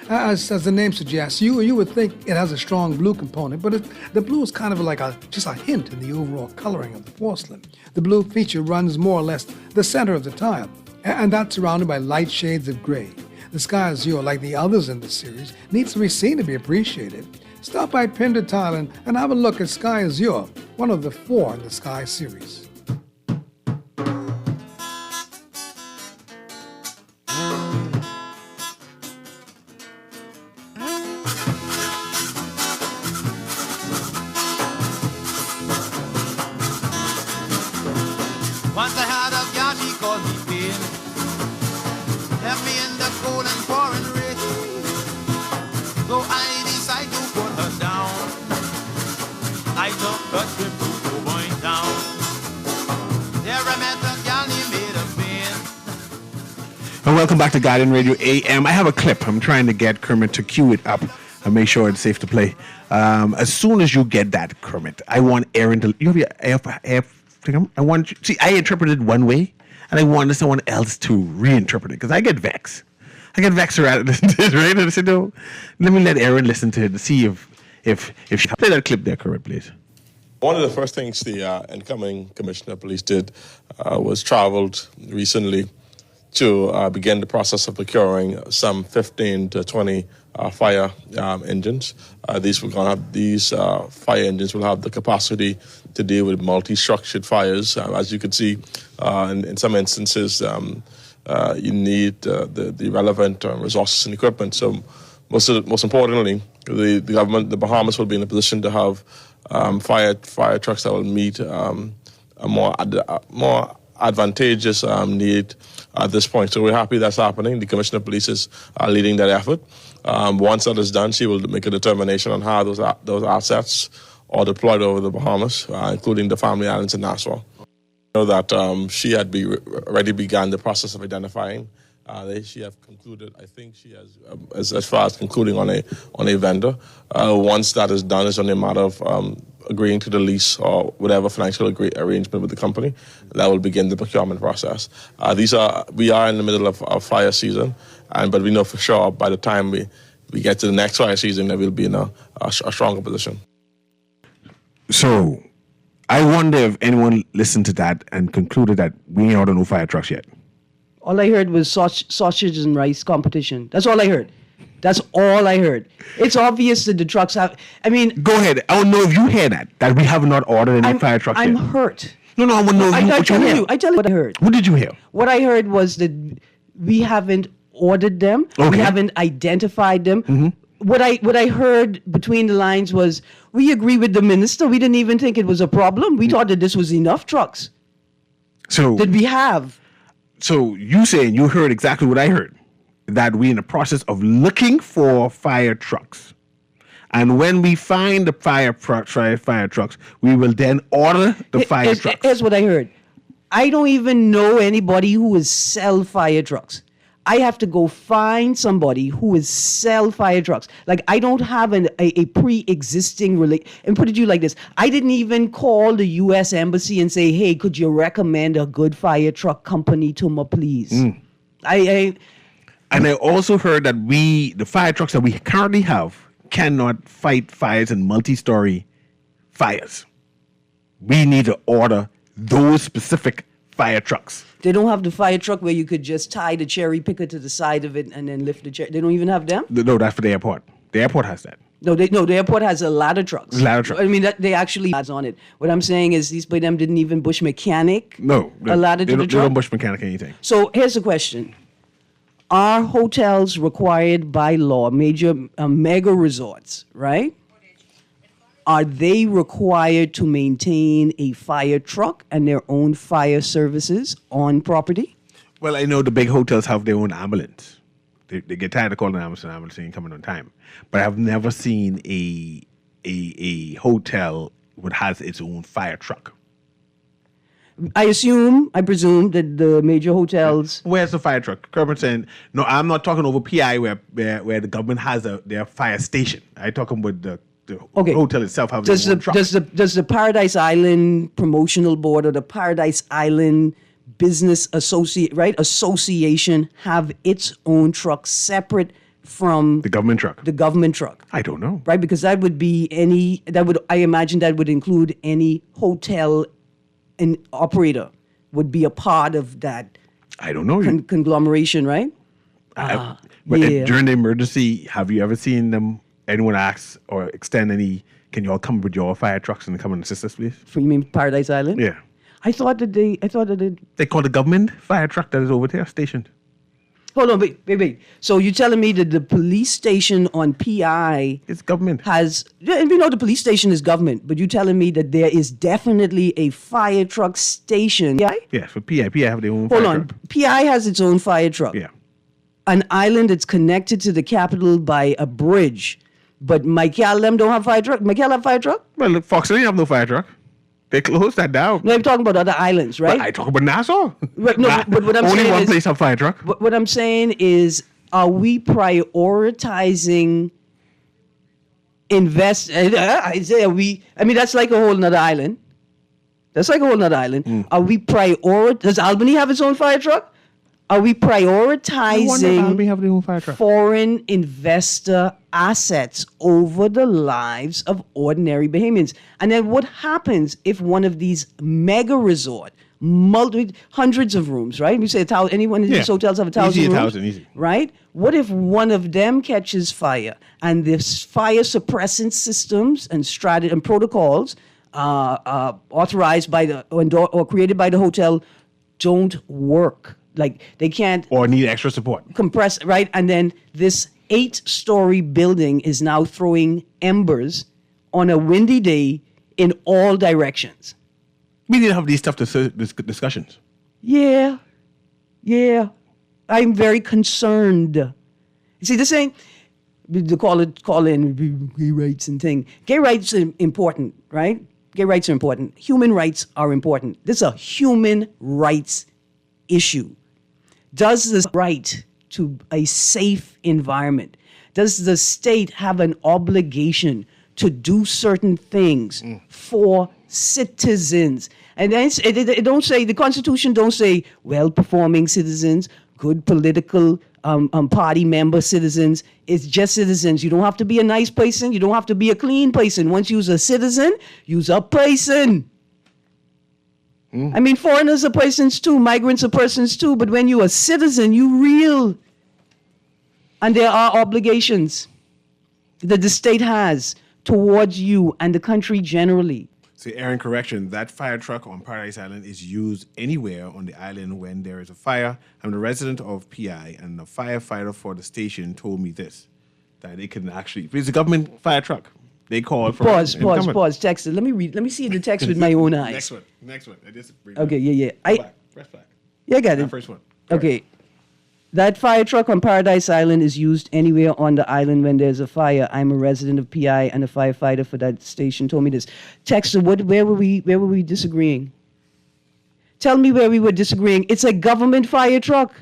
As the name suggests, you would think it has a strong blue component, but the blue is kind of like just a hint in the overall coloring of the porcelain. The blue feature runs more or less the center of the tile, and that's surrounded by light shades of gray. The Sky Azure, like the others in this series, needs to be seen to be appreciated. Stop by Pinder Tile and have a look at Sky Azure, one of the 4 in the Sky series. Once I had a girl, she called me pain. Left me in the cold and pouring rain. So I decided to put her down. I took a trip to Cowboy Town. There I met a girl named Ada Payne. And welcome back to Guardian Radio AM. I have a clip. I'm trying to get Kermit to cue it up and make sure it's safe to play. As soon as you get that, Kermit, I want Aaron to... You have your I want you, see, I interpreted it one way, and I want someone else to reinterpret it, because I get vexed. I get vexed around it, right? And I said, no, let me let Aaron listen to it and see if she... Play that clip there, Kermit, please. One of the first things the incoming Commissioner of Police did was traveled recently to begin the process of procuring some 15 to 20 fire engines. These fire engines will have the capacity to deal with multi-structured fires. As you can see, in some instances, you need the relevant resources and equipment. So most importantly, the government, the Bahamas, will be in a position to have fire trucks that will meet a more advantageous need at this point. So we're happy that's happening. The Commissioner of Police is leading that effort. Once that is done, she will make a determination on how those assets are deployed over the Bahamas, including the Family Islands and Nassau. You know that she had already begun the process of identifying. She have concluded. I think she has, as far as concluding on a vendor. Once that is done, it's only a matter of agreeing to the lease or whatever financial arrangement with the company. That will begin the procurement process. We are in the middle of fire season, but we know for sure by the time we get to the next fire season that we'll be in a stronger position. So, I wonder if anyone listened to that and concluded that we ain't ordered no fire trucks yet. All I heard was sausage and rice competition. That's all I heard. That's all I heard. It's obvious that the trucks have... I mean... Go ahead. I don't know if you hear that we have not ordered any fire trucks yet. I'm hurt. No, I want to know what you hear. I tell you what I heard. What did you hear? What I heard was that we haven't ordered them. Okay. We haven't identified them. Mm-hmm. What I heard between the lines was, we agree with the minister. We didn't even think it was a problem. We thought that this was enough trucks. So... That we have... So you saying you heard exactly what I heard, that we're in the process of looking for fire trucks. And when we find the fire trucks, we will then order the fire trucks. Here's what I heard. I don't even know anybody who will sell fire trucks. I have to go find somebody who will sell fire trucks. Like, I don't have a pre-existing relation. And put it to you like this. I didn't even call the U.S. Embassy and say, hey, could you recommend a good fire truck company to me, please? And I also heard that the fire trucks that we currently have cannot fight fires in multi-story fires. We need to order those specific fire trucks. They don't have the fire truck where you could just tie the cherry picker to the side of it and then lift the cherry. They don't even have them? No, that's for the airport. The airport has that. No, the airport has a ladder trucks. Ladder trucks. I mean, they actually has on it. What I'm saying is these by them didn't even bush mechanic a ladder to the truck. They don't bush mechanic anything. So here's the question. Are hotels required by law, major mega resorts, right? Are they required to maintain a fire truck and their own fire services on property? Well, I know the big hotels have their own ambulance. They get tired of calling an ambulance ain't coming on time. But I've never seen a hotel that has its own fire truck. I presume that the major hotels... Where's the fire truck? Kermit saying, no, I'm not talking over PI where the government has their fire station. I'm talking about the hotel itself having its own truck. Does the Paradise Island Promotional Board or the Paradise Island Business Association have its own truck separate from the government truck? The government truck. I don't know. Right, because I imagine that would include any hotel and operator would be a part of that. I don't know. Conglomeration, right? During the emergency, have you ever seen anyone ask or extend any, can you all come with your fire trucks and come and assist us, please? You mean Paradise Island? Yeah. I thought that they call the government fire truck that is over there stationed. Hold on, wait. So you're telling me that the police station on PI... It's government. And we know the police station is government, but you're telling me that there is definitely a fire truck station. Yeah? Yes, for PI. PI have their own fire truck. PI has its own fire truck. Yeah. An island that's connected to the capital by a bridge. But Michael them don't have fire truck. Michael have fire truck? Well, look, Fox Lane have no fire truck. They closed that down. No, I'm talking about other islands, right? But I talk about Nassau. Right, no, but what I'm saying only one is, place have fire truck. What I'm saying is, are we prioritizing I mean, that's like a whole nother island. Are we does Albany have its own fire truck? Are we prioritizing foreign investor assets over the lives of ordinary Bahamians? And then what happens if one of these mega resort, hundreds of rooms, right? We say anyone in these hotels have 1,000 rooms, easy. right? What if one of them catches fire and the fire suppressant systems and protocols authorized by or created by the hotel don't work? Like they can't... Or need extra support. Compress, right? And then this 8-story building is now throwing embers on a windy day in all directions. We need to have these tough discussions. Yeah. I'm very concerned. You see, this ain't... Call in gay rights and thing. Gay rights are important, right? Gay rights are important. Human rights are important. This is a human rights issue. Does the right to a safe environment, does the state have an obligation to do certain things for citizens? And then it don't say, the Constitution don't say well-performing citizens, good political party member citizens. It's just citizens. You don't have to be a nice person. You don't have to be a clean person. Once you're a citizen, you're a person. I mean, foreigners are persons too, migrants are persons too, but when you're a citizen, you're real. And there are obligations that the state has towards you and the country generally. So, Aaron, correction, that fire truck on Paradise Island is used anywhere on the island when there is a fire. I'm a resident of PI, and the firefighter for the station told me this, that they can actually, it's a government fire truck. They call for Pause. Text it. Let me see the text with my own eyes. Next one. Okay, yeah. Press back. Yeah, I got it. First one. Okay. That fire truck on Paradise Island is used anywhere on the island when there's a fire. I'm a resident of PI and a firefighter for that station told me this. Texter, where were we disagreeing? Tell me where we were disagreeing. It's a government fire truck.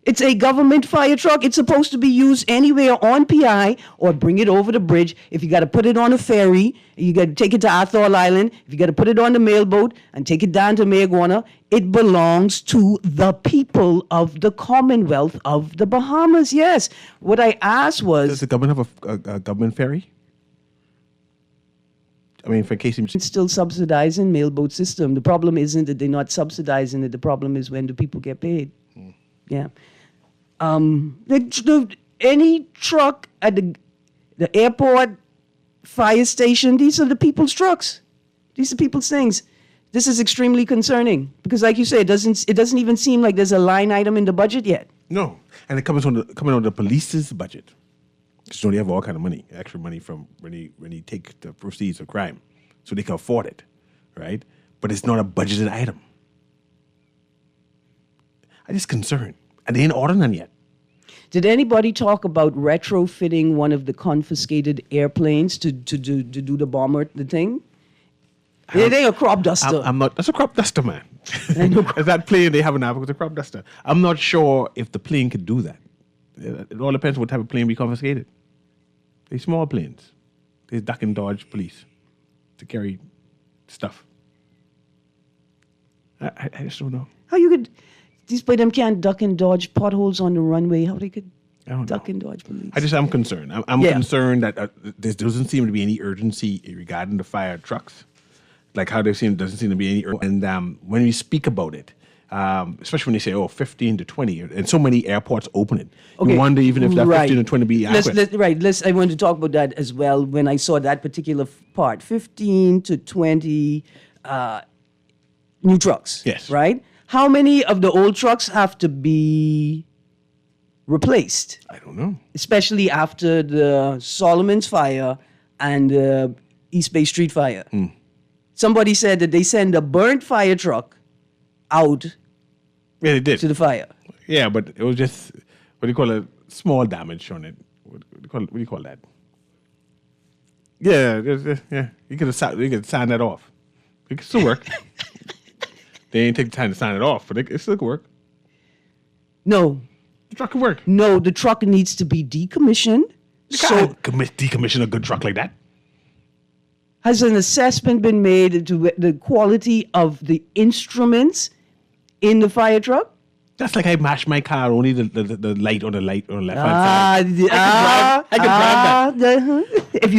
It's a government fire truck. It's supposed to be used anywhere on PI or bring it over the bridge. If you got to put it on a ferry, you got to take it to Athol Island. If you got to put it on the mailboat and take it down to Mayagona, it belongs to the people of the Commonwealth of the Bahamas. Yes. What I asked was... Does the government have a government ferry? I mean, for case it's still subsidizing mailboat system. The problem isn't that they're not subsidizing it. The problem is when the people get paid. Yeah. Any truck at the airport, fire station, these are the people's trucks. These are people's things. This is extremely concerning because, like you say, it doesn't even seem like there's a line item in the budget yet. No, and it coming on the police's budget. Because they have all kind of money, extra money from when you take the proceeds of crime, so they can afford it, right? But it's not a budgeted item. I'm just concerned. And they ain't ordered none yet. Did anybody talk about retrofitting one of the confiscated airplanes to do the bomber, the thing? It ain't a crop duster. I'm not. That's a crop duster, man. That plane they have now is a crop duster. I'm not sure if the plane could do that. It all depends what type of plane we confiscated. They're small planes. They're duck and dodge police to carry stuff. I just don't know. How you could... These by them can't duck and dodge potholes on the runway. How they could duck and dodge police? I'm concerned. I'm concerned that there doesn't seem to be any urgency regarding the fire trucks. Like how doesn't seem to be any urgency. And when we speak about it, especially when they say, 15 to 20, and so many airports open it. Okay. You wonder even if that 15 to 20 be adequate. I want to talk about that as well when I saw that particular part. 15 to 20 new trucks. Yes. Right? How many of the old trucks have to be replaced? I don't know. Especially after the Solomon's fire and the East Bay Street fire. Somebody said that they send a burnt fire truck out they did. to the fire. Yeah, but it was just, what do you call it, small damage on it. What do you call that? Yeah, you could sign that off. It could still work. They ain't take the time to sign it off, but it still could work. No. The truck could work. No, the truck needs to be decommissioned. You can't decommission a good truck like that. Has an assessment been made to the quality of the instruments in the fire truck? That's like I mashed my car, only the light on the left hand side. I could drive that. If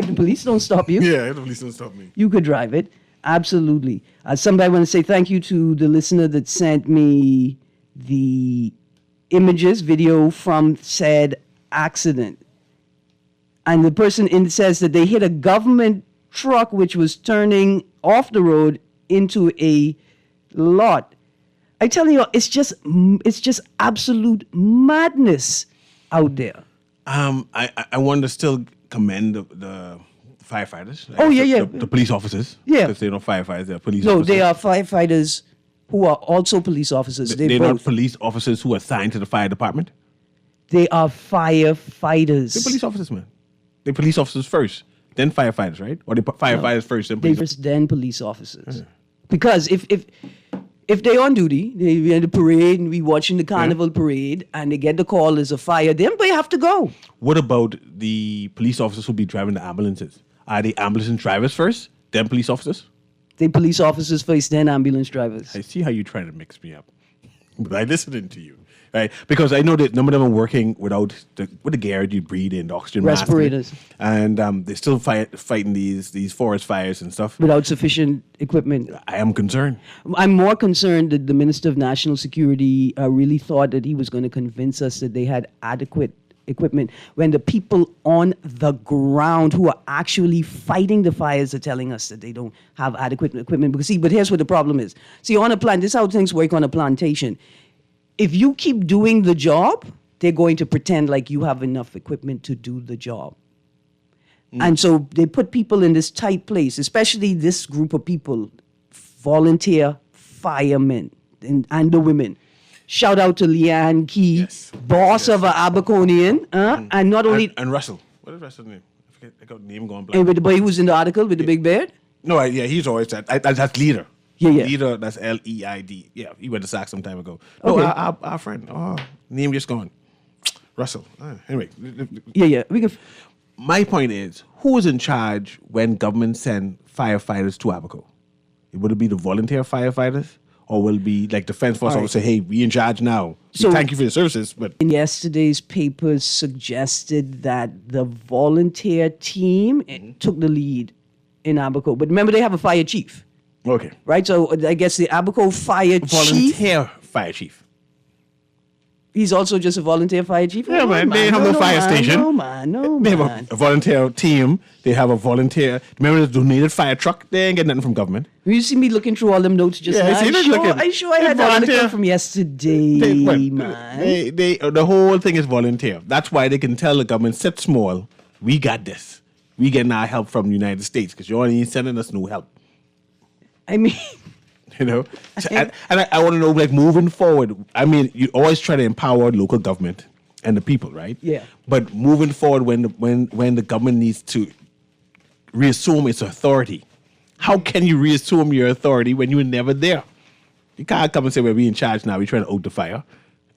the police don't stop you. Yeah, if the police don't stop me. You could drive it. Absolutely. Somebody want to say thank you to the listener that sent me the video from said accident. And the person says that they hit a government truck which was turning off the road into a lot. I tell you, it's just absolute madness out there. I want to still commend the firefighters. The police officers. Yeah. Because they're not firefighters, they're police officers. No, they are firefighters who are also police officers. They're not police officers who are assigned to the fire department? They are firefighters. They're police officers, man. They're police officers first, then firefighters, right? Or they firefighters first, then police officers? Then police officers. Because if they're on duty, they're in the parade and we watching the carnival parade and they get the call there's a fire, then they have to go. What about the police officers who be driving the ambulances? Are they ambulance drivers first, then police officers? They police officers first, then ambulance drivers. I see how you're trying to mix me up. But I'm listening to you, right? Because I know that none of them are working with the gear you breathe in, the oxygen respirators. Mask, and they're still fighting these forest fires and stuff. Without sufficient equipment. I am concerned. I'm more concerned that the Minister of National Security really thought that he was going to convince us that they had adequate equipment when the people on the ground who are actually fighting the fires are telling us that they don't have adequate equipment. Because but here's what the problem is. See, on a plant, this is how things work on a plantation. If you keep doing the job, they're going to pretend like you have enough equipment to do the job. And so they put people in this tight place, especially this group of people, volunteer firemen and the women. Shout out to Leanne Key, boss of Abaconian, and not only and Russell. What is Russell's name? I got the name going blank. With the boy who was in the article with the big beard. No, he's always that. That's Leader. Yeah. Leader. That's Leid. Yeah, he went to SAC some time ago. No, Okay. our friend. Oh, name just gone. Russell. Anyway. Yeah. We can. My point is, who is in charge when government send firefighters to Abaco? Would it be the volunteer firefighters? Or will it be like Defense Force officers say, hey, we in charge now. So thank you for your services. But in yesterday's papers suggested that the volunteer team took the lead in Abaco. But remember, they have a fire chief. Okay. Right? So I guess the Abaco fire chief. Volunteer fire chief. He's also just a volunteer fire chief? Yeah, man. They have no fire station. No, man. They have a volunteer team. They have a volunteer. Remember the donated fire truck? They ain't getting nothing from government. You see me looking through all them notes just now? I'm sure I had the article from yesterday, man. The whole thing is volunteer. That's why they can tell the government, sit small. We got this. We getting our help from the United States because you ain't sending us no help. I mean... You know, and I want to know, like, moving forward. I mean, you always try to empower local government and the people, right? Yeah. But moving forward, when the government needs to reassume its authority, how can you reassume your authority when you were never there? You can't come and say, "Well, we in charge now. We trying to out the fire,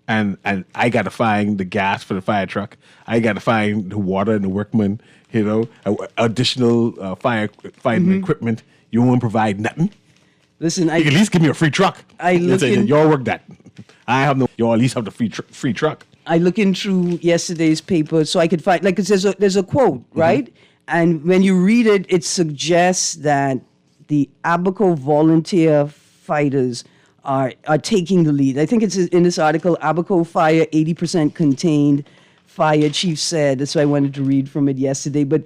and I got to find the gas for the fire truck. I got to find the water and the workmen. You know, additional fighting equipment. You won't provide nothing." Listen, you can at least give me a free truck. Y'all work that. I have no. Y'all at least have the free truck. I looking through yesterday's paper so I could find, like, there's a quote, right? And when you read it, it suggests that the Abaco volunteer fighters are taking the lead. I think it's in this article, Abaco fire 80% contained. Fire chief said, that's why I wanted to read from it yesterday, but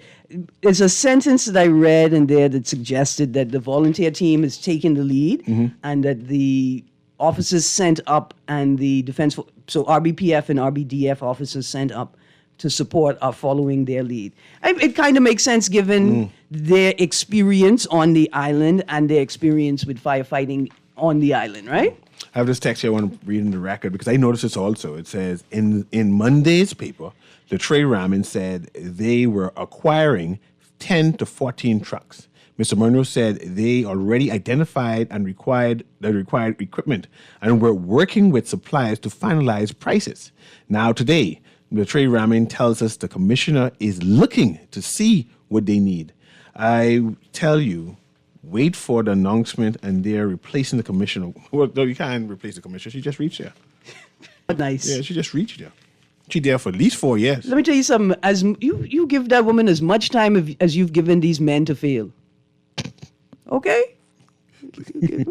there's a sentence that I read in there that suggested that the volunteer team is taking the lead and that the officers sent up and the defense, so RBPF and RBDF officers sent up to support are following their lead. It kind of makes sense given their experience on the island and their experience with firefighting on the island, right? I have this text here I want to read in the record because I noticed this also. It says, in Monday's paper, the Trey Ramin said they were acquiring 10 to 14 trucks. Mr. Murnau said they already identified and required the required equipment and were working with suppliers to finalize prices. Now today, the Trey Ramin tells us the commissioner is looking to see what they need. I tell you, wait for the announcement, and they're replacing the commissioner. Well, no, you can't replace the commissioner. She just reached there. Nice. Yeah, she just reached there. She there for at least 4 years. Let me tell you something. As you give that woman as much time as you've given these men to fail. Okay? Give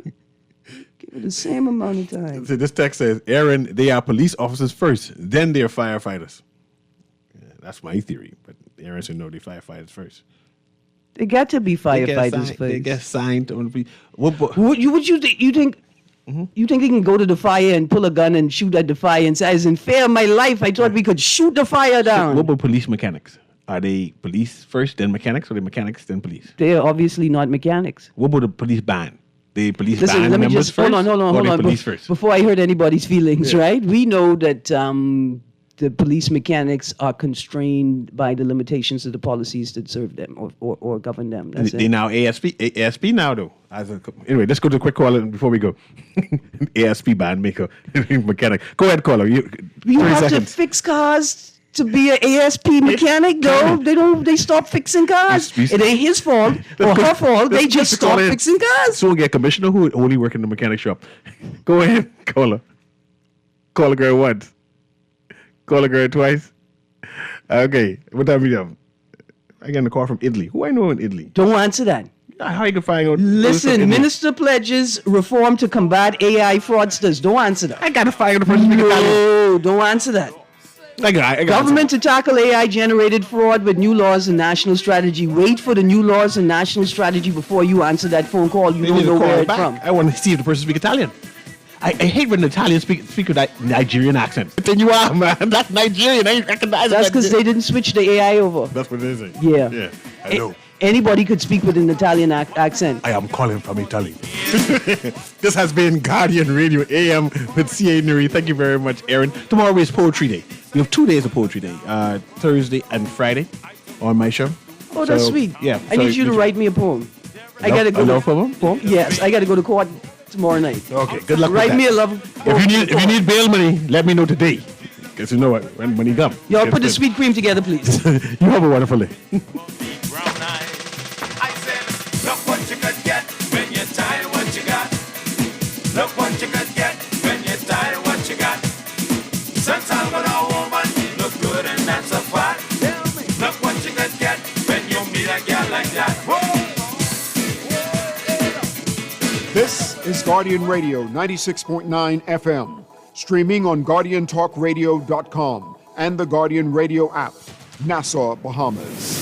her the same amount of time. So this text says, Aaron, they are police officers first, then they're firefighters. Yeah, that's my theory, but Aaron said no, they're firefighters first. They got to be firefighters first. They get signed to be. You think? You think they can go to the fire and pull a gun and shoot at the fire and say, "As in fair my life, I thought we could shoot the fire down." What about police mechanics? Are they police first, then mechanics, or they mechanics, then police? They are obviously not mechanics. What about the police band? They police Listen, band let me members just first? hold on. Police first? Before I hurt anybody's feelings, right? We know that the police mechanics are constrained by the limitations of the policies that serve them or govern them. They now ASP now though. Anyway, let's go to a quick call before we go. ASP band maker mechanic. Go ahead, caller. You have to fix cars to be an ASP mechanic, though. They stop fixing cars. It ain't his fault or her fault. They just stop fixing cars. So we'll get a commissioner who would only work in the mechanic shop. Go ahead, caller. Call a girl once. Call a girl twice. Okay, what time we have? I get a call from Italy. Who I know in Italy? Don't answer that. How you can find out? Listen, Minister pledges reform to combat AI fraudsters. Don't answer that. I gotta find the person. No, don't answer that. I got Government to tackle AI-generated fraud with new laws and national strategy. Wait for the new laws and national strategy before you answer that phone call. You don't know where it's from. I want to see if the person speaks Italian. I hate when the Italians speak with that Nigerian accent. But then you are, man. That's Nigerian. I recognize That's because they didn't switch the AI over. That's what it is. Yeah. I know. anybody could speak with an Italian accent. I am calling from Italy. This has been Guardian Radio AM with CA Newry. Thank you very much, Aaron. Tomorrow is Poetry Day. We have 2 days of Poetry Day, Thursday and Friday on my show. Oh, that's sweet. Yeah. I need you to write me a poem. I gotta go. A love poem? Yes, I got to go to court tomorrow night. Okay, good luck Write with that. me a love poem. If you need bail money, let me know today. Because you know what, when he comes. Y'all put the sweet cream together, please. You have a wonderful day. Look what you could get when you're tired of what you got. Look what you could get when you're tired of what you got. Sometimes when a woman look good and that's a fact. Look what you could get when you meet a girl like that. This is Guardian Radio 96.9 FM, streaming on GuardianTalkRadio.com and the Guardian Radio app, Nassau, Bahamas.